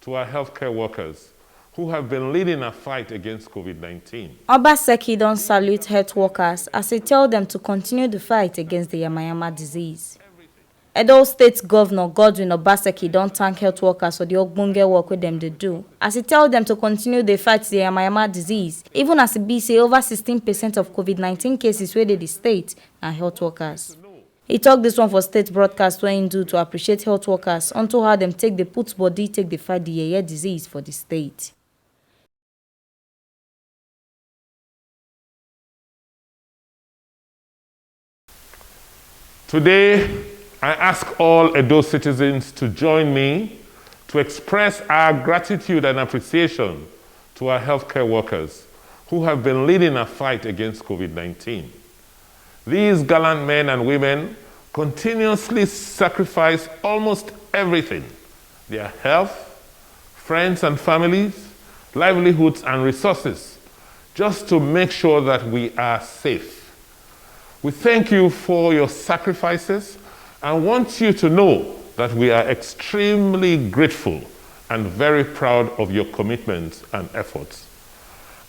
to our healthcare workers who have been leading a fight against COVID-19. Obaseki don salute health workers as he tell them to continue the fight against the yamayama disease. Edo State Governor Godwin Obaseki don thank health workers for the ogbonge work wey dem dey do, as he tell them to continue the fight the yamayama disease, even as e be say over 16% of COVID-19 cases wey dey the state na health workers. He talk this one for state broadcast wey he do to appreciate health workers unto how dem take dey put body take dey fight the Yeye disease for the state. Today, I ask all Edo citizens to join me to express our gratitude and appreciation to our healthcare workers who have been leading a fight against COVID-19. These gallant men and women continuously sacrifice almost everything: their health, friends and families, livelihoods and resources, just to make sure that we are safe. We thank you for your sacrifices and want you to know that we are extremely grateful and very proud of your commitment and efforts.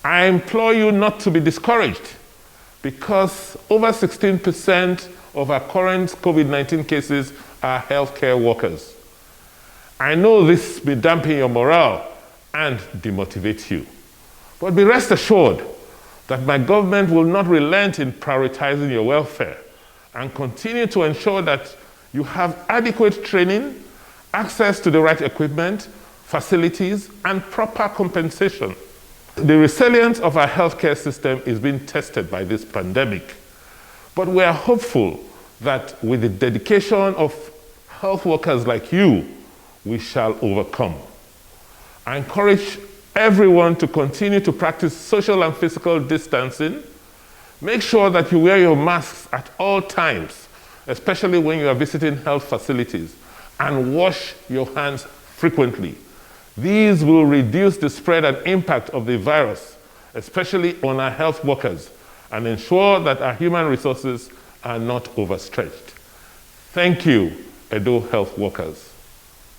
I implore you not to be discouraged, because over 16% of our current COVID-19 cases are healthcare workers. I know this may dampen your morale and demotivate you, but be rest assured that my government will not relent in prioritizing your welfare and continue to ensure that you have adequate training, access to the right equipment, facilities, and proper compensation. The resilience of our healthcare system is being tested by this pandemic, but we are hopeful that with the dedication of health workers like you, we shall overcome. I encourage everyone to continue to practice social and physical distancing. Make sure that you wear your masks at all times, especially when you are visiting health facilities, and wash your hands frequently. These will reduce the spread and impact of the virus, especially on our health workers, and ensure that our human resources are not overstretched. Thank you, Edo health workers.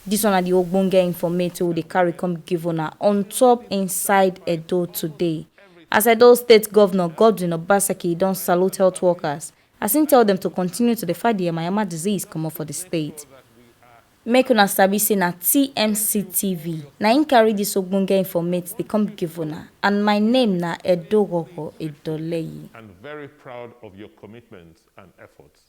This one are the ogbonge information wey dey carry come give una on top inside Edo today. As Edo State Governor Godwin Obaseki don salute health workers, as he tell them to continue to fight the yamayama disease comot for the state. Make una sabi say na TMC TV na im carry this ogbonge informate dey come give una, and my name na Edo Gogo Edoleye. And very proud of your commitment and efforts.